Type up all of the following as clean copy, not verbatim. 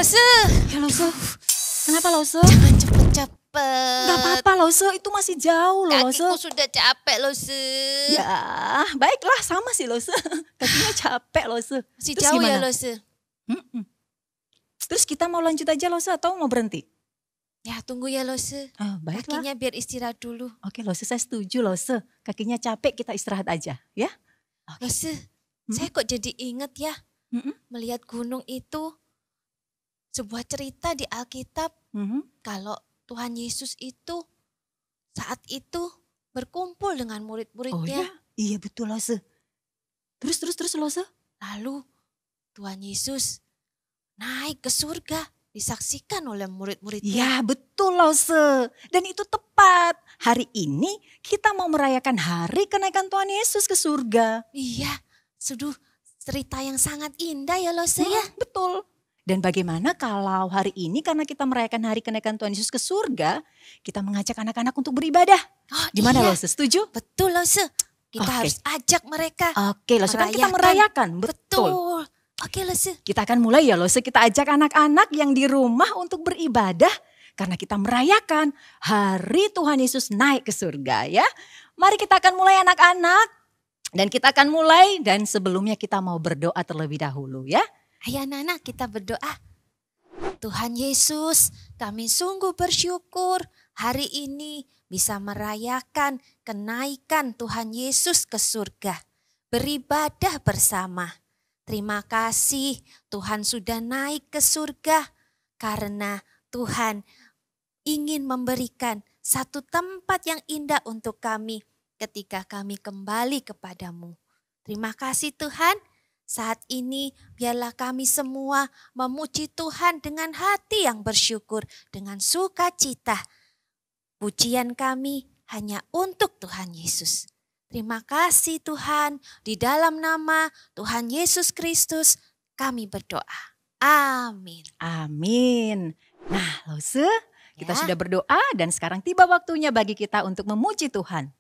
Lose. Ya Lose, kenapa Lose? Jangan cepet-cepet. Gak apa-apa Lose, itu masih jauh loh Lose. Kakiku sudah capek Lose. Ya, baiklah sama sih Lose. Kakinya capek Lose. Masih Terus jauh ya gimana? Lose. Terus kita mau lanjut aja Lose atau mau berhenti? Ya tunggu ya Lose. Oh, baiklah. Kakinya biar istirahat dulu. Oke Lose, saya setuju Lose. Kakinya capek, kita istirahat aja ya. Oke. Lose, saya kok jadi inget ya. Mm-mm. Melihat gunung itu. Sebuah cerita di Alkitab. Mhm. Kalau Tuhan Yesus itu saat itu berkumpul dengan Oh murid-muridnya. ya, iya betul Lose. Terus Lose. Lalu Tuhan Yesus naik ke surga. Disaksikan oleh murid-muridnya. Ya betul Lose. Dan itu tepat. Hari ini kita mau merayakan hari kenaikan Tuhan Yesus ke surga. Iya, sudah cerita yang sangat indah ya Lose ya. Betul. Dan bagaimana kalau hari ini karena kita merayakan hari kenaikan Tuhan Yesus ke surga, kita mengajak anak-anak untuk beribadah. Oh, Gimana iya, Lose, setuju? betul Lose. Kita Oke. harus ajak mereka. Oke Lose, kan kita Merayakan. merayakan. Betul. Betul. Oke Lose. Kita akan mulai ya Lose, kita ajak anak-anak yang di rumah untuk beribadah. Karena kita merayakan hari Tuhan Yesus naik ke surga ya. Mari kita akan mulai anak-anak. Dan kita akan mulai dan sebelumnya kita mau berdoa terlebih dahulu ya. Ayo anak-anak kita berdoa. Tuhan Yesus, kami sungguh bersyukur hari ini bisa merayakan kenaikan Tuhan Yesus ke surga. Beribadah bersama. Terima kasih Tuhan sudah naik ke surga karena Tuhan ingin memberikan satu tempat yang indah untuk kami ketika kami kembali kepadamu. Terima kasih Tuhan. Saat ini biarlah kami semua memuji Tuhan dengan hati yang bersyukur, dengan sukacita. Pujian kami hanya untuk Tuhan Yesus. Terima kasih Tuhan, di dalam nama Tuhan Yesus Kristus kami berdoa. Amin. Amin. Nah Lose, kita Ya. sudah berdoa dan sekarang tiba waktunya bagi kita untuk memuji Tuhan.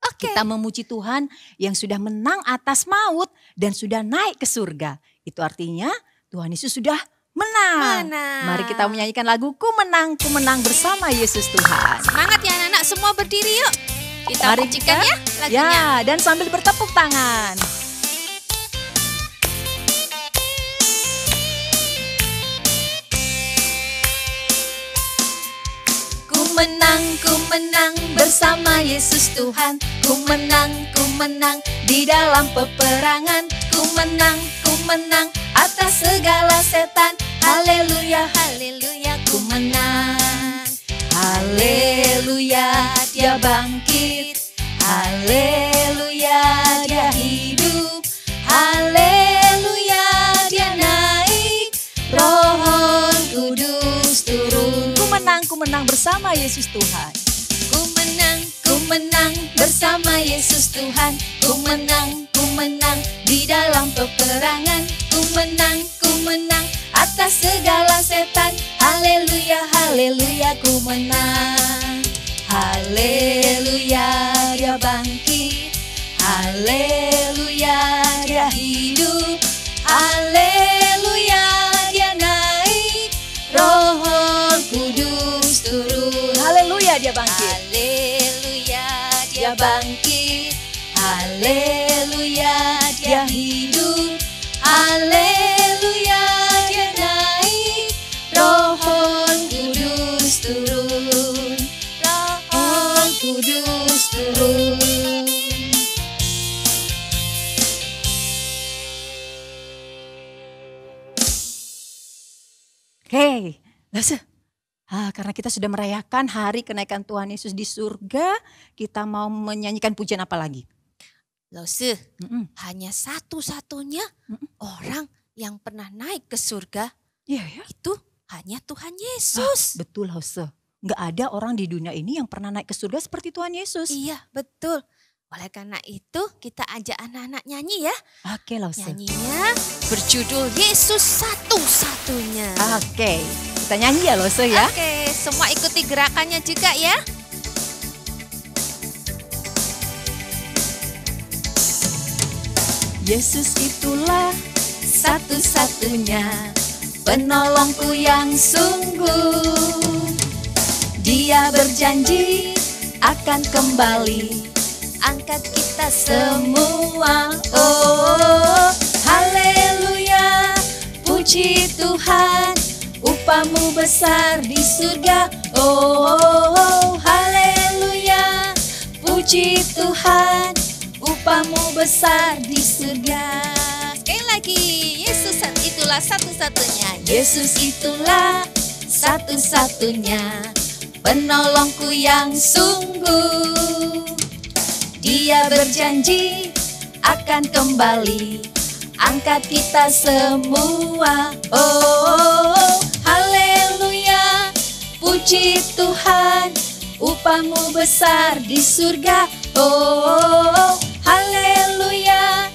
Oke. Kita memuji Tuhan yang sudah menang atas maut dan sudah naik ke surga. Itu artinya Tuhan Yesus sudah menang. Menang. Mari kita menyanyikan lagu Ku menang bersama Yesus Tuhan. Semangat ya anak-anak, semua berdiri yuk. Kita Mari pujikan kita- ya lagunya. Ya, dan sambil bertepuk tangan. Ku menang bersama Yesus Tuhan. Ku menang di dalam peperangan. Ku menang atas segala setan. Haleluya, haleluya, ku menang. Haleluya, dia bangkit. Haleluya, dia hidup. Haleluya, dia naik. Roh Kudus turun. Ku menang bersama Yesus Tuhan. Ku menang bersama Yesus Tuhan. Ku menang di dalam peperangan. Ku menang atas segala setan. Haleluya, haleluya, ku menang. Haleluya, dia bangkit. Haleluya, dia hidup. Haleluya, dia naik. Roh Kudus turun. Haleluya, dia bangkit. Haleluya, dia bangkit. Haleluya, dia hidup. Haleluya, dia naik. Roh Kudus turun. Roh Kudus turun. Hei, Lose. Karena kita sudah merayakan hari kenaikan Tuhan Yesus di surga, kita mau menyanyikan pujian apa lagi? Lose, Mm-mm. hanya satu-satunya orang yang pernah naik ke surga Iya ya. itu hanya Tuhan Yesus. Betul Lose. Nggak ada orang di dunia ini yang pernah naik ke surga seperti Tuhan Yesus. Iya, betul. Oleh karena itu kita ajak anak-anak nyanyi ya. Oke Lose. Nyanyinya berjudul Yesus satu-satunya. Oke, kita nyanyi ya Lose ya. Oke, semua ikuti gerakannya juga ya. Yesus itulah Satu-satunya penolongku yang sungguh. Dia berjanji akan kembali angkat kita semua. Oh, haleluya, puji Tuhan, upahmu besar di surga. Oh, haleluya, puji Tuhan, upahmu besar di surga. Sekali lagi, Yesus itulah satu-satunya. Yesus itulah satu-satunya penolongku yang sungguh. Dia berjanji akan kembali angkat kita semua. Oh, haleluya, puji Tuhan, upahmu besar di surga. Oh, haleluya,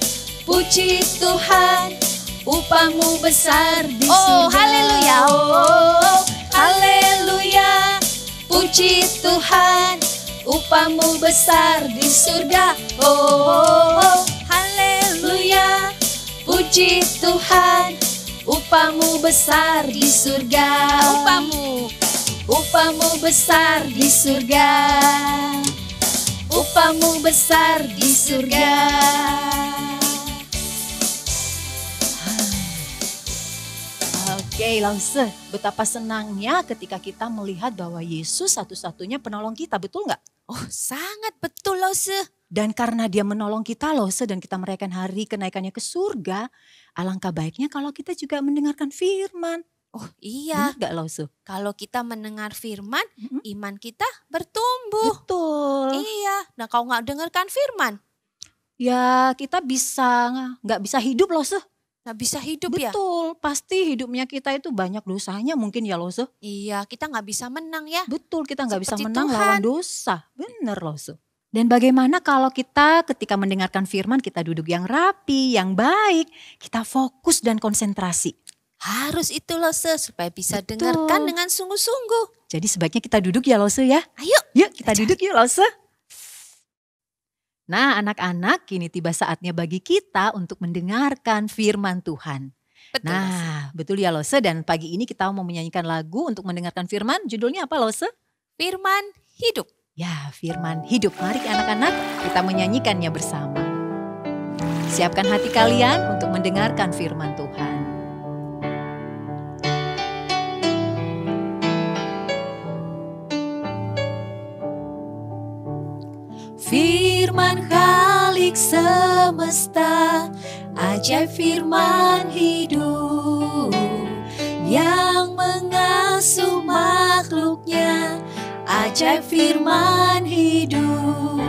puji Tuhan, upahmu besar di surga. Oh, haleluya. Oh, haleluya, puji Tuhan, upahmu besar di surga. Oh, haleluya, puji Tuhan, upahmu besar di surga. Upahmu besar di surga. Upahmu besar di surga. Oke, Lause, betapa senangnya ketika kita melihat bahwa Yesus satu-satunya penolong kita, betul nggak? Oh, sangat betul Lause. Dan karena dia menolong kita Lause dan kita merayakan hari kenaikannya ke surga, alangkah baiknya kalau kita juga mendengarkan firman. Oh iya, Benar nggak Lause? kalau kita mendengar firman, iman kita bertumbuh. Betul. Iya, nah kalau nggak dengarkan firman, Ya kita nggak bisa hidup Lause. nggak bisa hidup ya. Betul, pasti hidupnya kita itu banyak dosanya mungkin ya Lause. Iya, kita nggak bisa menang ya. Betul, kita nggak bisa Seperti menang Tuhan. lawan dosa. Bener Lause. Dan bagaimana kalau kita ketika mendengarkan firman kita duduk yang rapi, yang baik. Kita fokus dan konsentrasi. Harus itu Lause supaya bisa Betul. dengarkan dengan sungguh-sungguh. Jadi sebaiknya kita duduk ya Lause ya. Ayo. Yuk kita duduk yuk Lause. Nah anak-anak kini tiba saatnya bagi kita untuk mendengarkan firman Tuhan. Betul Lause. Nah betul ya Lause, dan pagi ini kita mau menyanyikan lagu untuk mendengarkan firman. Judulnya apa Lause? Firman hidup. Ya, firman hidup. Mari anak-anak kita menyanyikannya bersama. Siapkan hati kalian untuk mendengarkan firman Tuhan. Firman Khalik semesta, ajaib firman hidup yang mengasuh makhluknya. Ajaib firman hidup,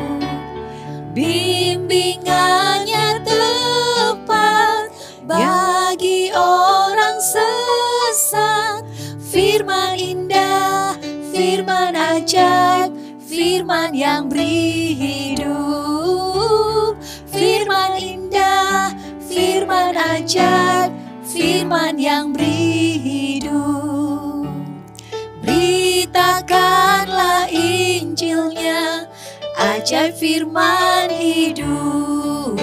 bimbingannya tepat bagi orang sesat. Firman indah, firman ajaib, firman yang beri hidup. Firman indah, firman ajaib, firman yang beri hidup. Beritakanlah Injilnya, ajaib firman hidup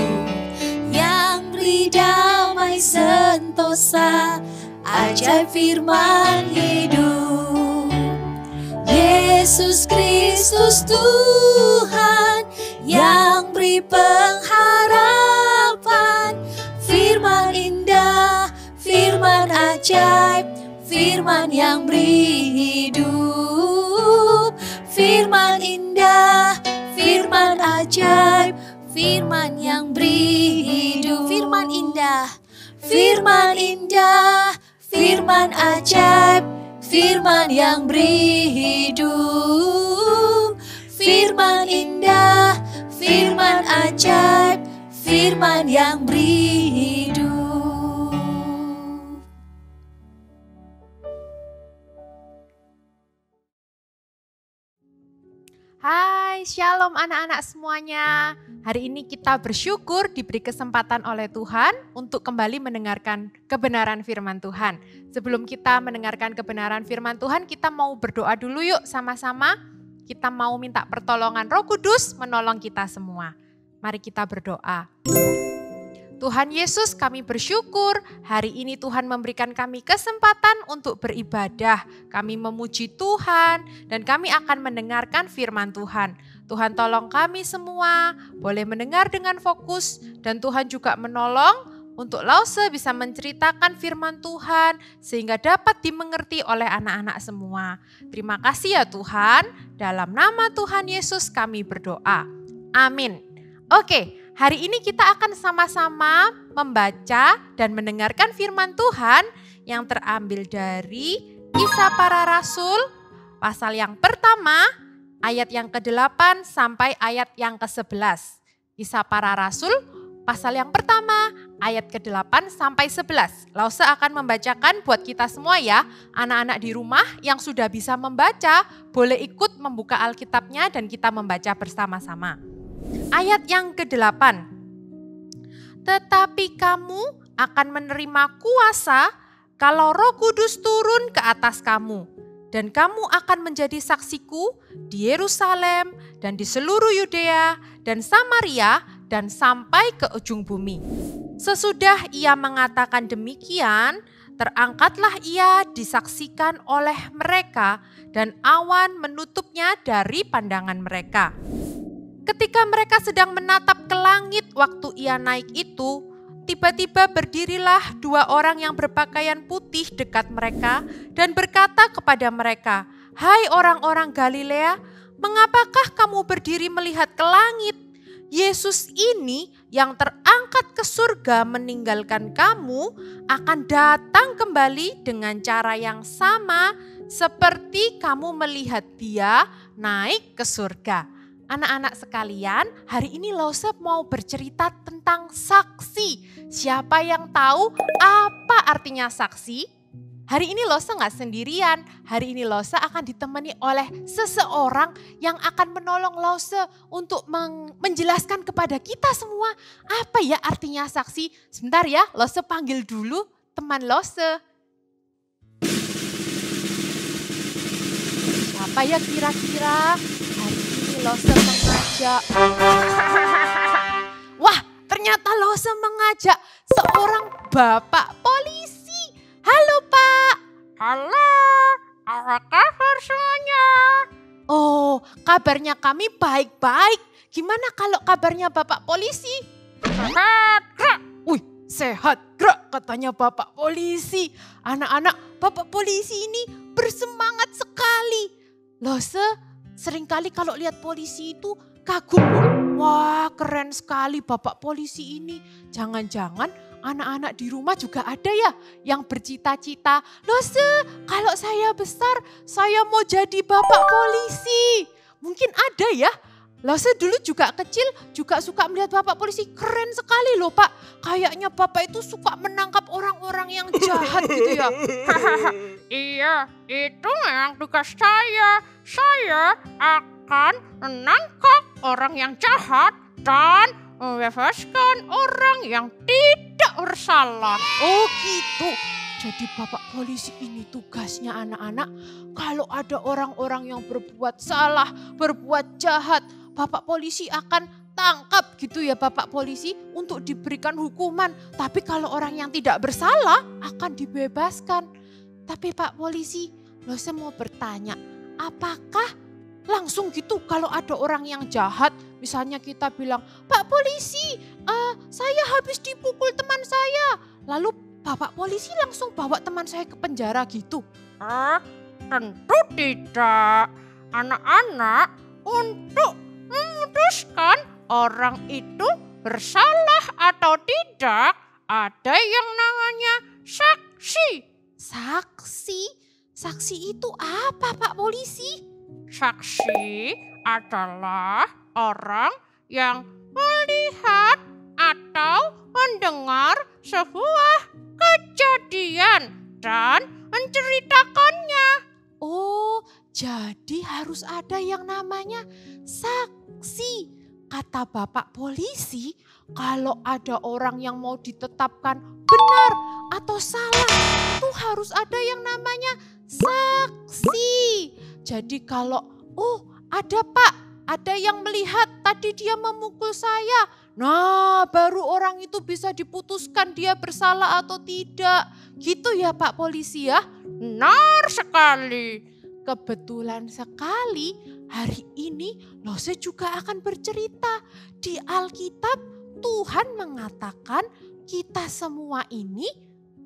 yang beri damai sentosa. Ajaib firman hidup, Yesus Kristus Tuhan yang beri pengharapan. Firman indah, firman ajaib, firman yang beri hidup. Firman indah, firman ajaib, firman yang beri hidup. Firman indah. Firman indah, firman ajaib, firman yang beri hidup. Firman indah, firman ajaib, firman yang beri hidup. Hai, shalom anak-anak semuanya. Hari ini kita bersyukur diberi kesempatan oleh Tuhan untuk kembali mendengarkan kebenaran firman Tuhan. Sebelum kita mendengarkan kebenaran firman Tuhan, kita mau berdoa dulu yuk sama-sama. Kita mau minta pertolongan Roh Kudus menolong kita semua. Mari kita berdoa. Tuhan Yesus, kami bersyukur hari ini Tuhan memberikan kami kesempatan untuk beribadah. Kami memuji Tuhan dan kami akan mendengarkan firman Tuhan. Tuhan tolong kami semua boleh mendengar dengan fokus dan Tuhan juga menolong untuk Lause bisa menceritakan firman Tuhan sehingga dapat dimengerti oleh anak-anak semua. Terima kasih ya Tuhan, dalam nama Tuhan Yesus kami berdoa. Amin. Oke. Hari ini kita akan sama-sama membaca dan mendengarkan firman Tuhan yang terambil dari Kisah Para Rasul, pasal yang pertama, ayat yang ke-8 sampai ayat yang ke-11. Kisah Para Rasul, pasal yang pertama, ayat ke-8 sampai 11. Lause akan membacakan buat kita semua ya, anak-anak di rumah yang sudah bisa membaca, boleh ikut membuka Alkitabnya dan kita membaca bersama-sama. Ayat yang ke-8, tetapi kamu akan menerima kuasa kalau Roh Kudus turun ke atas kamu. Dan kamu akan menjadi saksiku di Yerusalem dan di seluruh Yudea dan Samaria dan sampai ke ujung bumi. Sesudah ia mengatakan demikian, terangkatlah ia disaksikan oleh mereka dan awan menutupnya dari pandangan mereka. Ketika mereka sedang menatap ke langit waktu ia naik itu, tiba-tiba berdirilah 2 orang yang berpakaian putih dekat mereka dan berkata kepada mereka, "Hai orang-orang Galilea, mengapakah kamu berdiri melihat ke langit? Yesus ini yang terangkat ke surga meninggalkan kamu akan datang kembali dengan cara yang sama seperti kamu melihat dia naik ke surga." Anak-anak sekalian, hari ini Lause mau bercerita tentang saksi. Siapa yang tahu apa artinya saksi? Hari ini Lause nggak sendirian. Hari ini Lause akan ditemani oleh seseorang yang akan menolong Lause untuk menjelaskan kepada kita semua apa ya artinya saksi. Sebentar ya, Lause panggil dulu teman Lause. Siapa ya kira-kira? Lause mengajak. Wah, ternyata Lause mengajak seorang bapak polisi. Halo Pak. Halo, apa kabar semuanya? Oh, kabarnya kami baik-baik. Gimana kalau kabarnya bapak polisi? Sehat, gerak. Wih, sehat gerak katanya bapak polisi. Anak-anak, bapak polisi ini bersemangat sekali. Lause seringkali kalau lihat polisi itu kagum. Wah, keren sekali bapak polisi ini. Jangan-jangan anak-anak di rumah juga ada ya yang bercita-cita, Lause, kalau saya besar saya mau jadi bapak polisi. Mungkin ada ya. Lause dulu juga kecil juga suka melihat bapak polisi, keren sekali loh Pak. Kayaknya bapak itu suka menangkap orang-orang yang jahat gitu ya. Iya, itu memang tugas saya. Saya akan menangkap orang yang jahat dan membebaskan orang yang tidak bersalah. Oh gitu. Jadi bapak polisi ini tugasnya anak-anak, kalau ada orang-orang yang berbuat salah, berbuat jahat, bapak polisi akan tangkap gitu ya bapak polisi untuk diberikan hukuman. Tapi kalau orang yang tidak bersalah akan dibebaskan. Tapi Pak Polisi, Lause mau bertanya, apakah langsung gitu kalau ada orang yang jahat, misalnya kita bilang, Pak Polisi, saya habis dipukul teman saya. Lalu Bapak Polisi langsung bawa teman saya ke penjara gitu? Tentu tidak. Anak-anak, untuk memutuskan orang itu bersalah atau tidak, ada yang namanya saksi. Saksi? Saksi itu apa Pak Polisi? Saksi adalah orang yang melihat atau mendengar sebuah kejadian dan menceritakannya. Oh, jadi harus ada yang namanya saksi. Kata Bapak Polisi, kalau ada orang yang mau ditetapkan benar atau salah, itu harus ada yang namanya saksi. Jadi kalau, oh ada Pak, ada yang melihat tadi dia memukul saya. Nah, baru orang itu bisa diputuskan dia bersalah atau tidak. Gitu ya Pak Polisi ya? Benar sekali. Kebetulan sekali hari ini Lose juga akan bercerita. Di Alkitab Tuhan mengatakan kita semua ini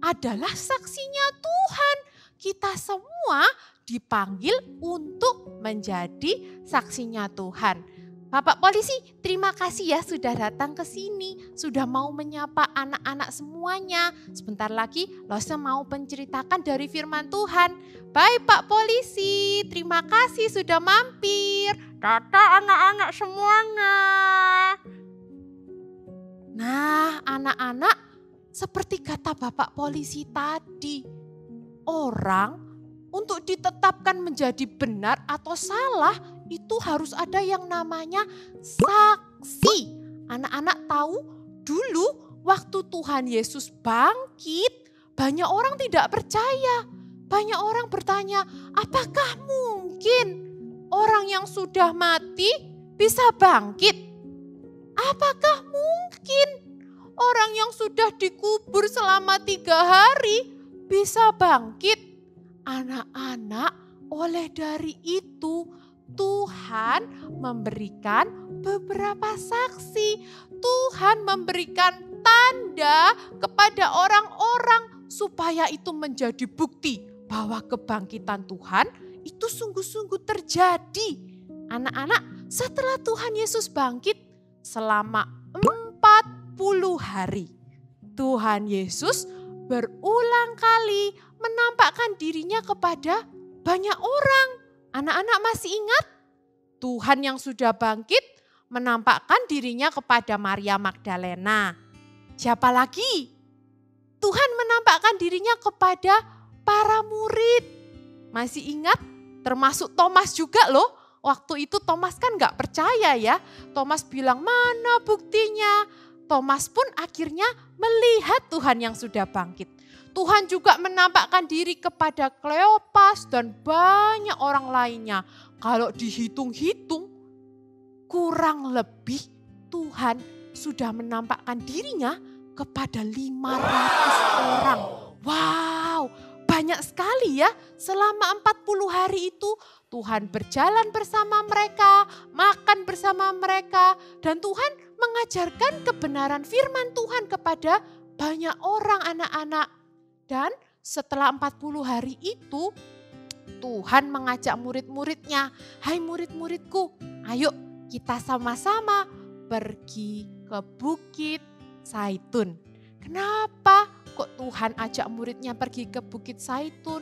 adalah saksinya Tuhan. Kita semua dipanggil untuk menjadi saksinya Tuhan. Bapak Polisi, terima kasih ya sudah datang ke sini, sudah mau menyapa anak-anak semuanya. Sebentar lagi Lose mau menceritakan dari firman Tuhan. Baik Pak Polisi, terima kasih sudah mampir. Dadah anak-anak semuanya. Nah, anak-anak, seperti kata Bapak Polisi tadi, orang untuk ditetapkan menjadi benar atau salah itu harus ada yang namanya saksi. Anak-anak tahu dulu waktu Tuhan Yesus bangkit, banyak orang tidak percaya. Banyak orang bertanya, apakah mungkin orang yang sudah mati bisa bangkit? Apakah mungkin orang yang sudah dikubur selama 3 hari bisa bangkit? Anak-anak, oleh dari itu Tuhan memberikan beberapa saksi. Tuhan memberikan tanda kepada orang-orang supaya itu menjadi bukti bahwa kebangkitan Tuhan itu sungguh-sungguh terjadi. Anak-anak, setelah Tuhan Yesus bangkit selama 40 hari, Tuhan Yesus berulang kali menampakkan dirinya kepada banyak orang. Anak-anak masih ingat? Tuhan yang sudah bangkit menampakkan dirinya kepada Maria Magdalena. Siapa lagi? Tuhan menampakkan dirinya kepada para murid. Masih ingat? Termasuk Thomas juga loh. Waktu itu Thomas kan gak percaya ya. Thomas bilang, mana buktinya? Thomas pun akhirnya melihat Tuhan yang sudah bangkit. Tuhan juga menampakkan diri kepada Kleopas dan banyak orang lainnya. Kalau dihitung-hitung, kurang lebih Tuhan sudah menampakkan dirinya kepada 500 orang. Wow, banyak sekali ya. Selama 40 hari itu Tuhan berjalan bersama mereka, makan bersama mereka, dan Tuhan mengajarkan kebenaran firman Tuhan kepada banyak orang, anak-anak. Dan setelah 40 hari itu, Tuhan mengajak murid-muridnya, hai murid-muridku, ayo kita sama-sama pergi ke Bukit Zaitun. Kenapa kok Tuhan ajak muridnya pergi ke Bukit Zaitun?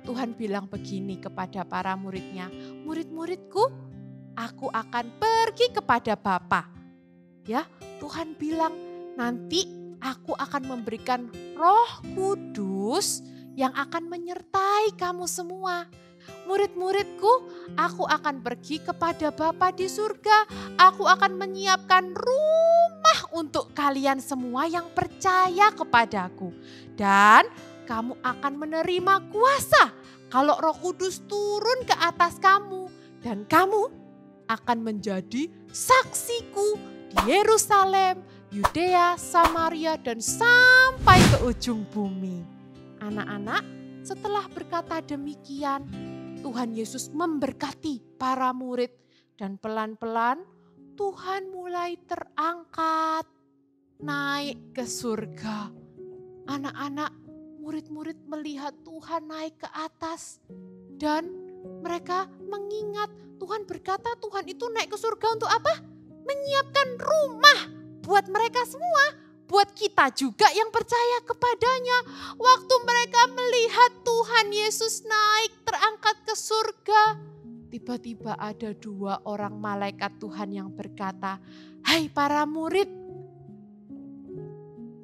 Tuhan bilang begini kepada para muridnya, murid-muridku, aku akan pergi kepada Bapa. Ya, Tuhan bilang nanti aku akan memberikan Roh Kudus yang akan menyertai kamu semua. Murid-muridku, aku akan pergi kepada Bapa di surga. Aku akan menyiapkan rumah untuk kalian semua yang percaya kepadaku. Dan kamu akan menerima kuasa kalau Roh Kudus turun ke atas kamu. Dan kamu akan menjadi saksiku di Yerusalem, Yudea, Samaria, dan sampai ke ujung bumi. Anak-anak, setelah berkata demikian, Tuhan Yesus memberkati para murid dan pelan-pelan Tuhan mulai terangkat naik ke surga. Anak-anak, murid-murid melihat Tuhan naik ke atas dan mereka mengingat Tuhan berkata Tuhan itu naik ke surga untuk apa? Menyiapkan rumah buat mereka semua, buat kita juga yang percaya kepadanya. Waktu mereka melihat Tuhan Yesus naik terangkat ke surga, tiba-tiba ada 2 orang malaikat Tuhan yang berkata, hai para murid,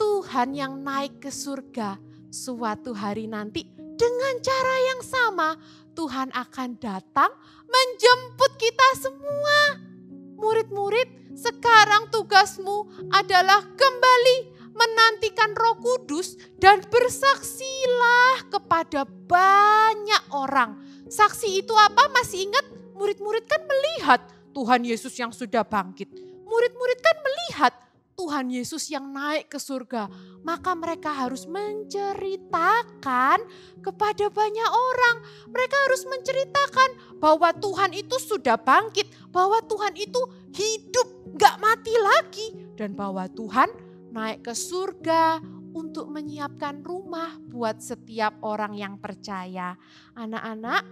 Tuhan yang naik ke surga suatu hari nanti dengan cara yang sama Tuhan akan datang menjemput kita semua. Murid-murid, sekarang tugasmu adalah kembali menantikan Roh Kudus dan bersaksilah kepada banyak orang. Saksi itu apa? Masih ingat? Murid-murid kan melihat Tuhan Yesus yang sudah bangkit. Murid-murid kan melihat Tuhan Yesus yang naik ke surga, maka mereka harus menceritakan kepada banyak orang. Mereka harus menceritakan bahwa Tuhan itu sudah bangkit, bahwa Tuhan itu hidup, gak mati lagi. Dan bahwa Tuhan naik ke surga untuk menyiapkan rumah buat setiap orang yang percaya. Anak-anak,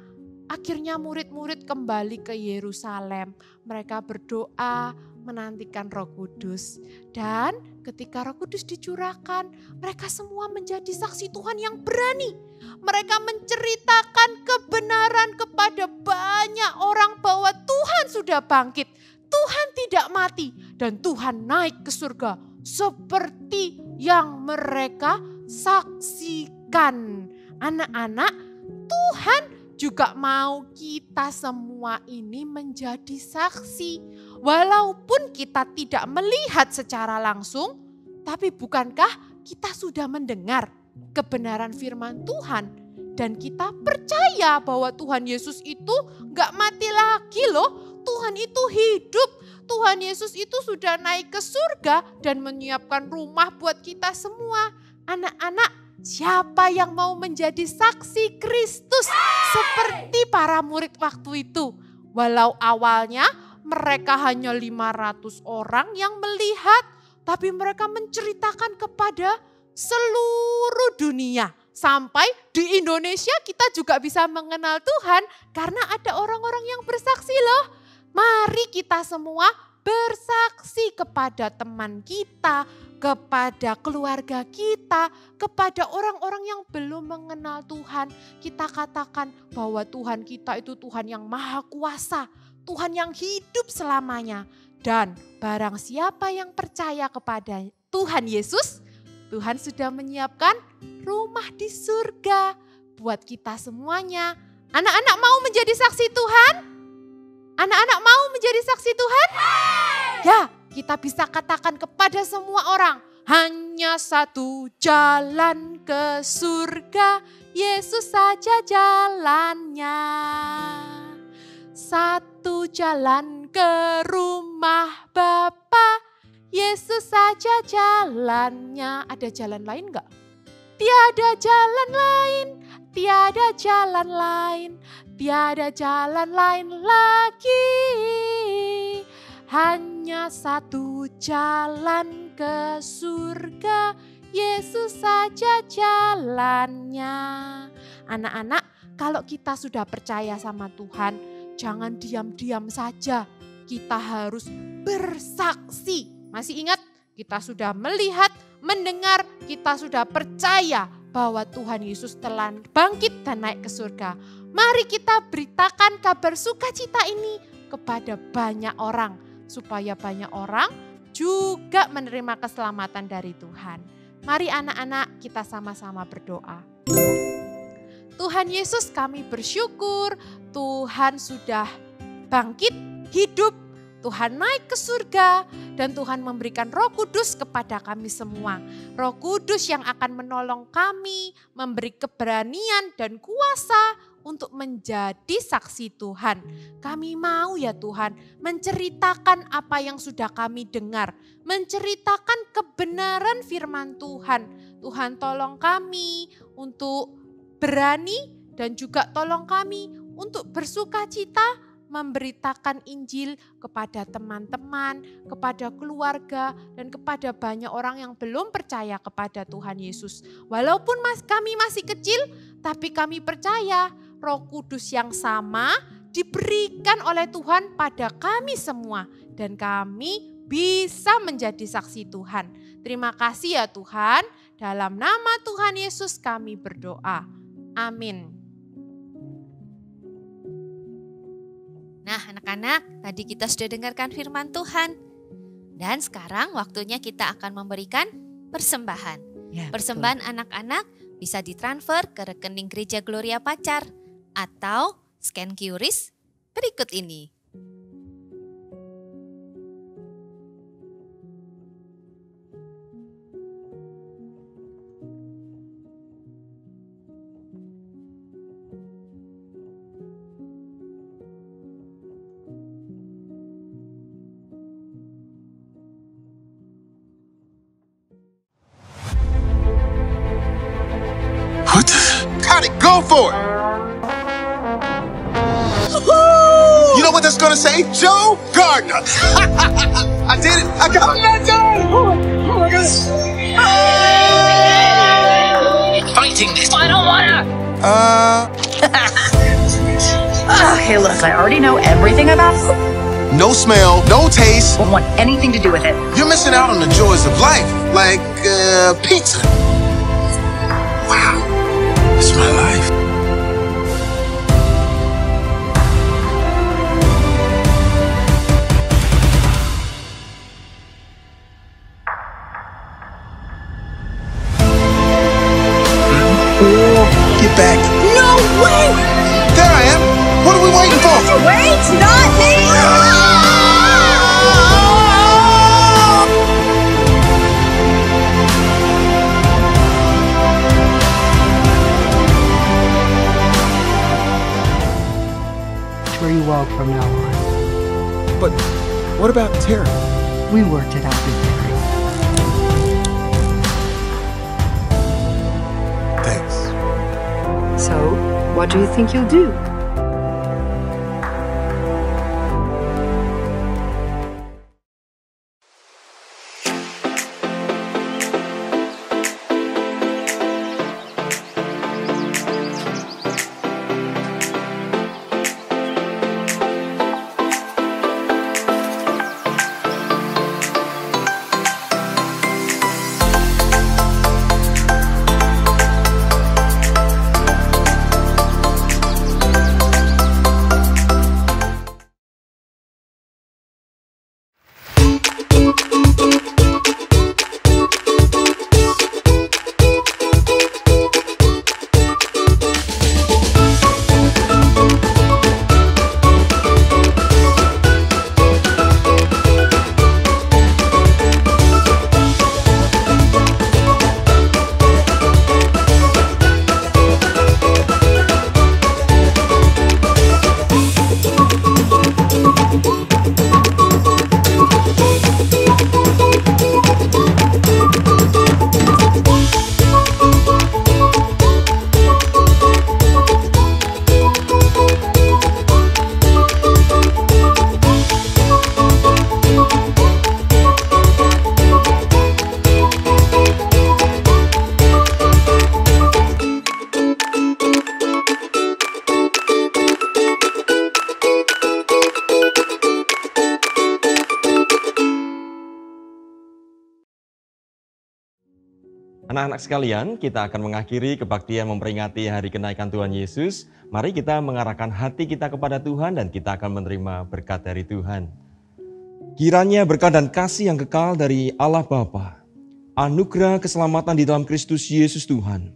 akhirnya murid-murid kembali ke Yerusalem. Mereka berdoa, menantikan Roh Kudus. Dan ketika Roh Kudus dicurahkan, mereka semua menjadi saksi Tuhan yang berani. Mereka menceritakan kebenaran kepada banyak orang bahwa Tuhan sudah bangkit. Tuhan tidak mati dan Tuhan naik ke surga seperti yang mereka saksikan. Anak-anak, Tuhan juga mau kita semua ini menjadi saksi. Walaupun kita tidak melihat secara langsung, tapi bukankah kita sudah mendengar kebenaran firman Tuhan? Dan kita percaya bahwa Tuhan Yesus itu gak mati lagi loh. Tuhan itu hidup. Tuhan Yesus itu sudah naik ke surga dan menyiapkan rumah buat kita semua. Anak-anak, siapa yang mau menjadi saksi Kristus seperti para murid waktu itu? Walau awalnya mereka hanya 500 orang yang melihat, tapi mereka menceritakan kepada seluruh dunia. Sampai di Indonesia kita juga bisa mengenal Tuhan karena ada orang-orang yang bersaksi loh. Mari kita semua bersaksi kepada teman kita, kepada keluarga kita, kepada orang-orang yang belum mengenal Tuhan. Kita katakan bahwa Tuhan kita itu Tuhan yang maha kuasa, Tuhan yang hidup selamanya. Dan barang siapa yang percaya kepada Tuhan Yesus, Tuhan sudah menyiapkan rumah di surga buat kita semuanya. Anak-anak mau menjadi saksi Tuhan? Anak-anak mau menjadi saksi Tuhan? Ya, kita bisa katakan kepada semua orang, hanya satu jalan ke surga, Yesus saja jalannya. Satu jalan ke rumah Bapa, Yesus saja jalannya. Ada jalan lain enggak? Tiada jalan lain, tiada jalan lain, tiada jalan lain lagi. Hanya satu jalan ke surga, Yesus saja jalannya. Anak-anak, kalau kita sudah percaya sama Tuhan, jangan diam-diam saja. Kita harus bersaksi. Masih ingat? Kita sudah melihat, mendengar, kita sudah percaya bahwa Tuhan Yesus telah bangkit dan naik ke surga. Mari kita beritakan kabar sukacita ini kepada banyak orang, supaya banyak orang juga menerima keselamatan dari Tuhan. Mari anak-anak kita sama-sama berdoa. Tuhan Yesus, kami bersyukur Tuhan sudah bangkit, hidup, Tuhan naik ke surga, dan Tuhan memberikan Roh Kudus kepada kami semua. Roh Kudus yang akan menolong kami, memberi keberanian dan kuasa untuk menjadi saksi Tuhan. Kami mau ya Tuhan menceritakan apa yang sudah kami dengar, menceritakan kebenaran firman Tuhan. Tuhan tolong kami untuk berani dan juga tolong kami untuk bersukacita memberitakan Injil kepada teman-teman, kepada keluarga, dan kepada banyak orang yang belum percaya kepada Tuhan Yesus. Walaupun kami masih kecil, tapi kami percaya Roh Kudus yang sama diberikan oleh Tuhan pada kami semua. Dan kami bisa menjadi saksi Tuhan. Terima kasih ya Tuhan, dalam nama Tuhan Yesus kami berdoa. Amin. Nah anak-anak, tadi kita sudah dengarkan firman Tuhan. Dan sekarang waktunya kita akan memberikan persembahan. Ya, Persembahan anak-anak bisa ditransfer ke rekening Gereja Gloria Pacar atau scan QRIS berikut ini. What the? Got it, go for it! You know what that's gonna say? Joe Gardner! I did it! I got it! Oh my goodness! Fighting this. I don't wanna. Hey, look, I already know everything about it. No smell, no taste. Won't want anything to do with it. You're missing out on the joys of life, like pizza. Wow, it's my life. Get back. No way! There I am. What are we waiting for? Wait, not me! Where you walk from now on. But what about Tara? We worked it out with Terry. Thanks. So, what do you think you'll do? Anak-anak sekalian, kita akan mengakhiri kebaktian memperingati hari kenaikan Tuhan Yesus. Mari kita mengarahkan hati kita kepada Tuhan dan kita akan menerima berkat dari Tuhan. Kiranya berkat dan kasih yang kekal dari Allah Bapa, anugerah keselamatan di dalam Kristus Yesus Tuhan,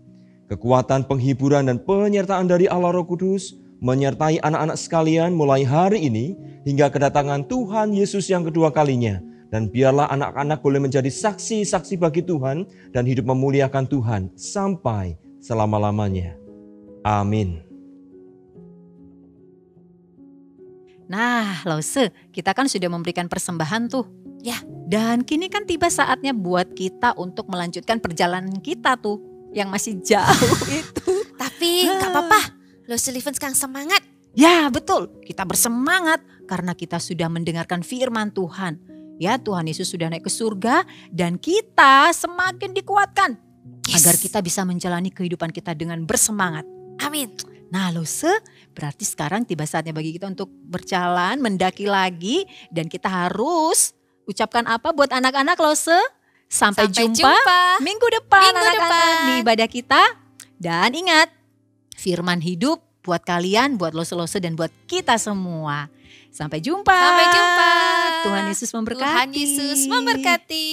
kekuatan penghiburan dan penyertaan dari Allah Roh Kudus, menyertai anak-anak sekalian mulai hari ini hingga kedatangan Tuhan Yesus yang kedua kalinya. Dan biarlah anak-anak boleh menjadi saksi-saksi bagi Tuhan dan hidup memuliakan Tuhan sampai selama-lamanya. Amin. Nah, Lause, kita kan sudah memberikan persembahan tuh. Ya. Dan kini kan tiba saatnya buat kita untuk melanjutkan perjalanan kita tuh. Yang masih jauh itu. Tapi gak apa-apa, Lause Living sekarang semangat. Ya betul, kita bersemangat karena kita sudah mendengarkan firman Tuhan. Ya, Tuhan Yesus sudah naik ke surga dan kita semakin dikuatkan. Yes. Agar kita bisa menjalani kehidupan kita dengan bersemangat. Amin. Nah Lose, berarti sekarang tiba saatnya bagi kita untuk berjalan, mendaki lagi. Dan kita harus ucapkan apa buat anak-anak Lose? Sampai jumpa minggu depan anak-anak di ibadah kita. Dan ingat, firman hidup buat kalian, buat Lose-Lose dan buat kita semua. Sampai jumpa. Sampai jumpa. Tuhan Yesus memberkati. Tuhan Yesus memberkati.